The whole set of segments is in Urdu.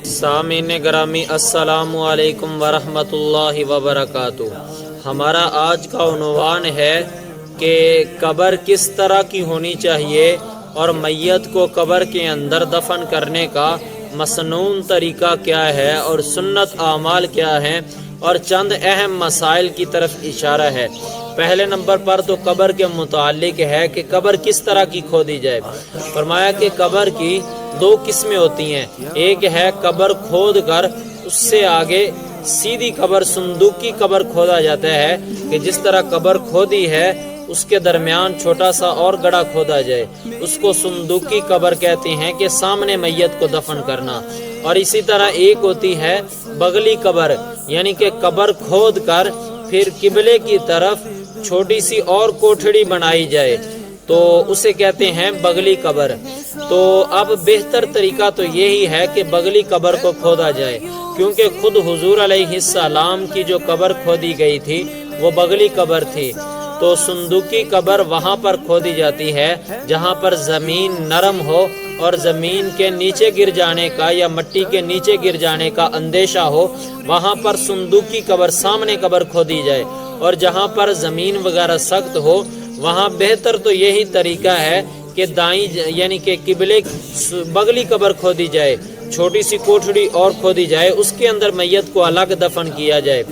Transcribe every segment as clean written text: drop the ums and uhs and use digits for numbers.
سامعین گرامی السلام علیکم ورحمۃ اللہ وبرکاتہ۔ ہمارا آج کا عنوان ہے کہ قبر کس طرح کی ہونی چاہیے اور میت کو قبر کے اندر دفن کرنے کا مسنون طریقہ کیا ہے اور سنت اعمال کیا ہیں، اور چند اہم مسائل کی طرف اشارہ ہے۔ پہلے نمبر پر تو قبر کے متعلق ہے کہ قبر کس طرح کی کھودی جائے۔ فرمایا کہ قبر کی دو قسمیں ہوتی ہیں، ایک ہے قبر کھود کر اس سے آگے سیدھی قبر صندوقی قبر کھودا جاتا ہے کہ جس طرح قبر کھودی ہے اس کے درمیان چھوٹا سا اور گڑھا کھودا جائے، اس کو صندوقی قبر کہتے ہیں کہ سامنے میت کو دفن کرنا۔ اور اسی طرح ایک ہوتی ہے بغلی قبر، یعنی کہ قبر کھود کر پھر قبلے کی طرف چھوٹی سی اور کوٹھڑی بنائی جائے تو اسے کہتے ہیں بغلی قبر۔ تو اب بہتر طریقہ تو یہی ہے کہ بغلی قبر کو کھودا جائے، کیونکہ خود حضور علیہ السلام کی جو قبر کھودی گئی تھی وہ بغلی قبر تھی۔ تو صندوقی قبر وہاں پر کھودی جاتی ہے جہاں پر زمین نرم ہو اور زمین کے نیچے گر جانے کا یا مٹی کے نیچے گر جانے کا اندیشہ ہو، وہاں پر صندوقی قبر سامنے قبر کھودی جائے۔ اور جہاں پر زمین وغیرہ سخت ہو وہاں بہتر تو یہی طریقہ ہے کہ دائیں یعنی کہ قبلے بغلی قبر کھودی جائے، چھوٹی سی کوٹھڑی اور کھودی جائے، اس کے اندر میت کو الگ دفن کیا جائے۔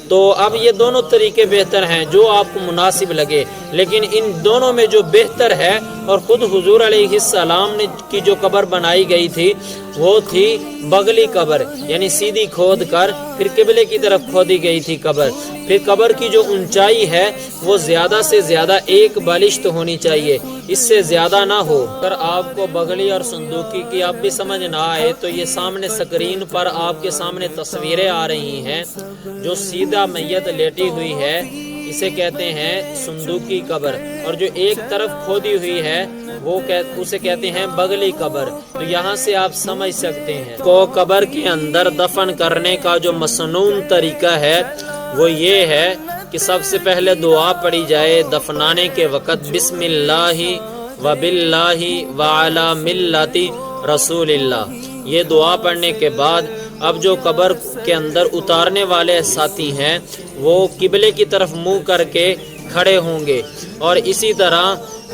تو اب یہ دونوں طریقے بہتر ہیں جو آپ کو مناسب لگے، لیکن ان دونوں میں جو بہتر ہے اور خود حضور علیہ السلام نے کی جو قبر بنائی گئی تھی وہ تھی بغلی قبر، یعنی سیدھی کھود کر پھر قبلے کی طرف کھودی گئی تھی قبر۔ پھر قبر کی جو اونچائی ہے وہ زیادہ سے زیادہ ایک بالشت ہونی چاہیے، اس سے زیادہ نہ ہو۔ اگر آپ کو بغلی اور صندوقی کی اب بھی سمجھ نہ آئے تو یہ سامنے سکرین پر آپ کے سامنے تصویریں آ رہی ہیں۔ جو سیدھا میت لیٹی ہوئی ہے اسے کہتے ہیں صندوقی قبر، اور جو ایک طرف کھودی ہوئی ہے وہ اسے کہتے ہیں بغلی قبر۔ تو یہاں سے آپ سمجھ سکتے ہیں کو قبر کے اندر دفن کرنے کا جو مسنون طریقہ ہے وہ یہ ہے کہ سب سے پہلے دعا پڑھی جائے دفنانے کے وقت، بسم اللہ و باللہ وعلی ملت رسول اللہ۔ یہ دعا پڑھنے کے بعد اب جو قبر کے اندر اتارنے والے ساتھی ہیں وہ قبلے کی طرف منہ کر کے کھڑے ہوں گے، اور اسی طرح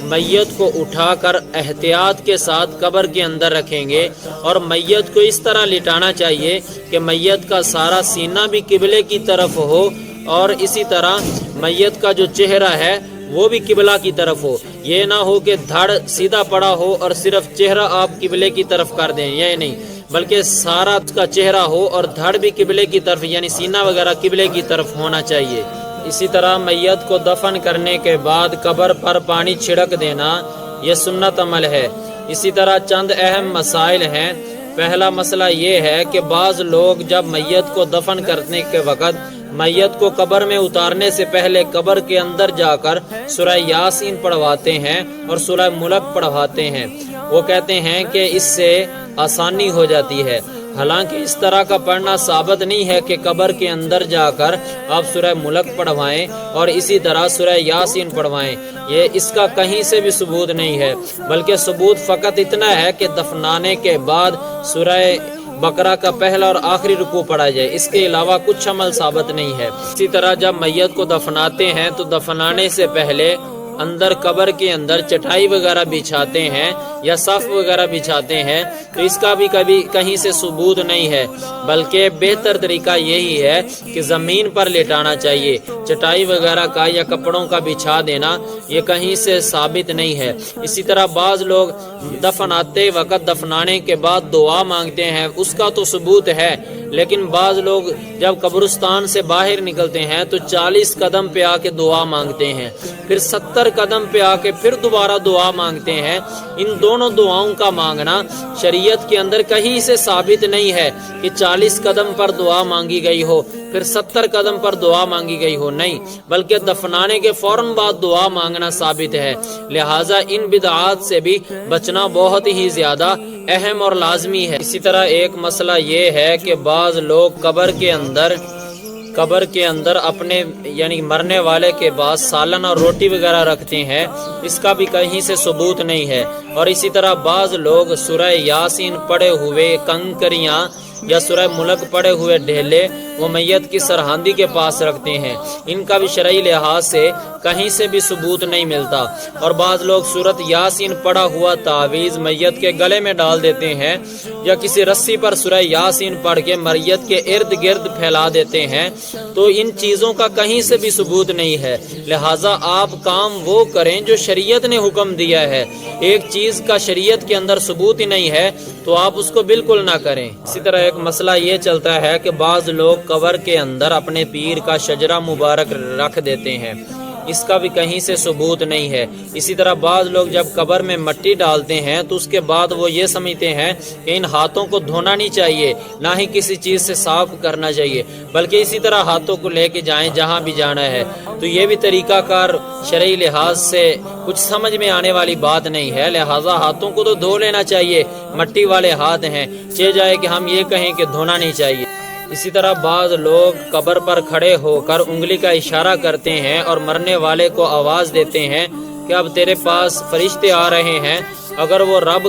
میت کو اٹھا کر احتیاط کے ساتھ قبر کے اندر رکھیں گے، اور میت کو اس طرح لٹانا چاہیے کہ میت کا سارا سینہ بھی قبلے کی طرف ہو، اور اسی طرح میت کا جو چہرہ ہے وہ بھی قبلہ کی طرف ہو۔ یہ نہ ہو کہ دھڑ سیدھا پڑا ہو اور صرف چہرہ آپ قبلے کی طرف کر دیں، یہ نہیں، بلکہ سارا کا چہرہ ہو اور دھڑ بھی قبلے کی طرف یعنی سینہ وغیرہ قبلے کی طرف ہونا چاہیے۔ اسی طرح میت کو دفن کرنے کے بعد قبر پر پانی چھڑک دینا یہ سنت عمل ہے۔ اسی طرح چند اہم مسائل ہیں۔ پہلا مسئلہ یہ ہے کہ بعض لوگ جب میت کو دفن کرنے کے وقت میت کو قبر میں اتارنے سے پہلے قبر کے اندر جا کر سورہ یاسین پڑھواتے ہیں اور سورہ ملک پڑھواتے ہیں۔ وہ کہتے ہیں کہ اس سے آسانی ہو جاتی ہے، حالانکہ اس طرح کا پڑھنا ثابت نہیں ہے کہ قبر کے اندر جا کر آپ سورہ ملک پڑھوائیں اور اسی طرح سورہ یاسین پڑھوائیں، یہ اس کا کہیں سے بھی ثبوت نہیں ہے، بلکہ ثبوت فقط اتنا ہے کہ دفنانے کے بعد سورہ بقرہ کا پہلا اور آخری رکوع پڑھا جائے، اس کے علاوہ کچھ عمل ثابت نہیں ہے۔ اسی طرح جب میت کو دفناتے ہیں تو دفنانے سے پہلے اندر قبر کے اندر چٹائی وغیرہ بچھاتے ہیں یا صف وغیرہ بچھاتے ہیں، تو اس کا بھی کبھی کہیں سے ثبوت نہیں ہے، بلکہ بہتر طریقہ یہی ہے کہ زمین پر لیٹانا چاہیے۔ چٹائی وغیرہ کا یا کپڑوں کا بچھا دینا یہ کہیں سے ثابت نہیں ہے۔ اسی طرح بعض لوگ دفناتے وقت دفنانے کے بعد دعا مانگتے ہیں، اس کا تو ثبوت ہے، لیکن بعض لوگ جب قبرستان سے باہر نکلتے ہیں تو 40 قدم پہ آ کے دعا مانگتے ہیں، پھر 70 قدم پہ آ کے پھر دوبارہ دعا مانگتے ہیں۔ ان دونوں دعاؤں کا مانگنا شریعت کے اندر کہیں سے ثابت نہیں ہے کہ 40 قدم پر دعا مانگی گئی ہو پھر 70 قدم پر دعا مانگی گئی ہو، نہیں، بلکہ دفنانے کے فوراً بعد دعا مانگنا ثابت ہے۔ لہٰذا ان بدعات سے بھی بچنا بہت ہی زیادہ اہم اور لازمی ہے۔ اسی طرح ایک مسئلہ یہ ہے کہ بعض لوگ قبر کے اندر قبر کے اندر اپنے یعنی مرنے والے کے بعد سالن اور روٹی وغیرہ رکھتے ہیں، اس کا بھی کہیں سے ثبوت نہیں ہے۔ اور اسی طرح بعض لوگ سورہ یاسین پڑھے ہوئے کنکریاں یا سورہ ملک پڑھے ہوئے ڈھیلے وہ میت کی سرہاندی کے پاس رکھتے ہیں، ان کا بھی شرعی لحاظ سے کہیں سے بھی ثبوت نہیں ملتا۔ اور بعض لوگ سورۃ یاسین پڑھا ہوا تعویذ میت کے گلے میں ڈال دیتے ہیں یا کسی رسی پر سورہ یاسین پڑھ کے میت کے ارد گرد پھیلا دیتے ہیں، تو ان چیزوں کا کہیں سے بھی ثبوت نہیں ہے۔ لہٰذا آپ کام وہ کریں جو شریعت نے حکم دیا ہے۔ ایک چیز کا شریعت کے اندر ثبوت ہی نہیں ہے تو آپ اس کو بالکل نہ کریں۔ اسی طرح ایک مسئلہ یہ چلتا ہے کہ بعض لوگ قبر کے اندر اپنے پیر کا شجرہ مبارک رکھ دیتے ہیں، اس کا بھی کہیں سے ثبوت نہیں ہے۔ اسی طرح بعض لوگ جب قبر میں مٹی ڈالتے ہیں تو اس کے بعد وہ یہ سمجھتے ہیں کہ ان ہاتھوں کو دھونا نہیں چاہیے، نہ ہی کسی چیز سے صاف کرنا چاہیے، بلکہ اسی طرح ہاتھوں کو لے کے جائیں جہاں بھی جانا ہے۔ تو یہ بھی طریقہ کار شرعی لحاظ سے کچھ سمجھ میں آنے والی بات نہیں ہے۔ لہٰذا ہاتھوں کو تو دھو لینا چاہیے، مٹی والے ہاتھ ہیں، چہ جائے کہ ہم یہ کہیں کہ دھونا نہیں چاہیے۔ اسی طرح بعض لوگ قبر پر کھڑے ہو کر انگلی کا اشارہ کرتے ہیں اور مرنے والے کو آواز دیتے ہیں کہ اب تیرے پاس فرشتے آ رہے ہیں، اگر وہ رب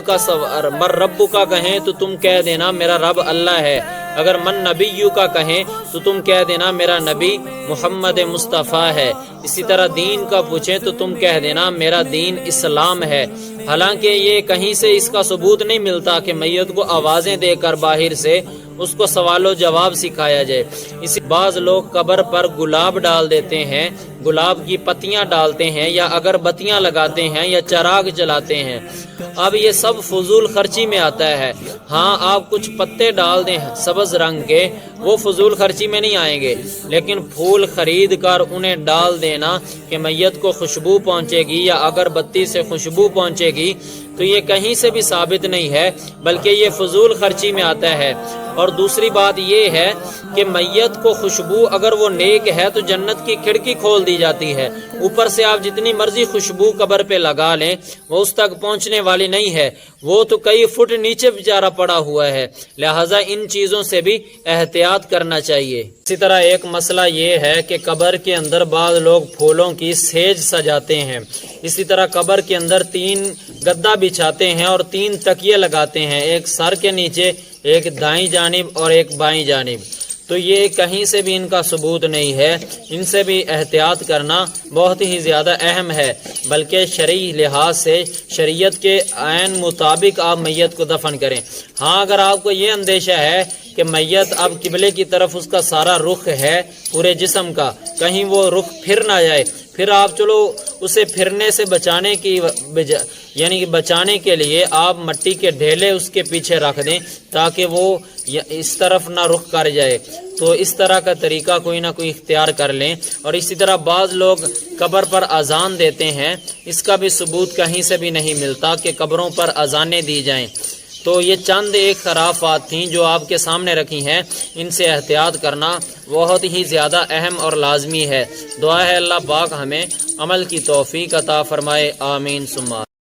کا کہیں تو تم کہہ دینا میرا رب اللہ ہے، اگر من نبیو کا کہیں تو تم کہہ دینا میرا نبی محمد مصطفیٰ ہے، اسی طرح دین کا پوچھیں تو تم کہہ دینا میرا دین اسلام ہے۔ حالانکہ یہ کہیں سے اس کا ثبوت نہیں ملتا کہ میت کو آوازیں دے کر باہر سے اس کو سوال و جواب سکھایا جائے۔ اسی بعض لوگ قبر پر گلاب ڈال دیتے ہیں، گلاب کی پتیاں ڈالتے ہیں یا اگربتیاں لگاتے ہیں یا چراغ جلاتے ہیں۔ اب یہ سب فضول خرچی میں آتا ہے۔ ہاں آپ کچھ پتے ڈال دیں سبز رنگ کے، وہ فضول خرچی میں نہیں آئیں گے، لیکن پھول خرید کر انہیں ڈال دینا کہ میت کو خوشبو پہنچے گی یا اگربتی سے خوشبو پہنچے گی، تو یہ کہیں سے بھی ثابت نہیں ہے، بلکہ یہ فضول خرچی میں آتا ہے۔ اور دوسری بات یہ ہے کہ میت کو خوشبو اگر وہ نیک ہے تو جنت کی کھڑکی کھول دی جاتی ہے، اوپر سے آپ جتنی مرضی خوشبو قبر پہ لگا لیں وہ اس تک پہنچنے والی نہیں ہے، وہ تو کئی فٹ نیچے بیچارہ پڑا ہوا ہے۔ لہٰذا ان چیزوں سے بھی احتیاط کرنا چاہیے۔ اسی طرح ایک مسئلہ یہ ہے کہ قبر کے اندر بعض لوگ پھولوں کی سیج سجاتے ہیں، اسی طرح قبر کے اندر 3 گدا بچھاتے ہیں اور 3 تکیے لگاتے ہیں، ایک سر کے نیچے، ایک دائیں جانب اور ایک بائیں جانب۔ تو یہ کہیں سے بھی ان کا ثبوت نہیں ہے، ان سے بھی احتیاط کرنا بہت ہی زیادہ اہم ہے، بلکہ شرعی لحاظ سے شریعت کے عین مطابق آپ میت کو دفن کریں۔ ہاں اگر آپ کو یہ اندیشہ ہے کہ میت اب قبلے کی طرف اس کا سارا رخ ہے پورے جسم کا، کہیں وہ رخ پھر نہ جائے، پھر آپ چلو اسے پھرنے سے بچانے کے لیے آپ مٹی کے ڈھیلے اس کے پیچھے رکھ دیں تاکہ وہ اس طرف نہ رخ کر جائے، تو اس طرح کا طریقہ کوئی نہ کوئی اختیار کر لیں۔ اور اسی طرح بعض لوگ قبر پر اذان دیتے ہیں، اس کا بھی ثبوت کہیں سے بھی نہیں ملتا کہ قبروں پر اذانیں دی جائیں۔ تو یہ چند ایک خرافات تھیں جو آپ کے سامنے رکھی ہیں، ان سے احتیاط کرنا بہت ہی زیادہ اہم اور لازمی ہے۔ دعا ہے اللہ پاک ہمیں عمل کی توفیق عطا فرمائے، آمین ثم آمین۔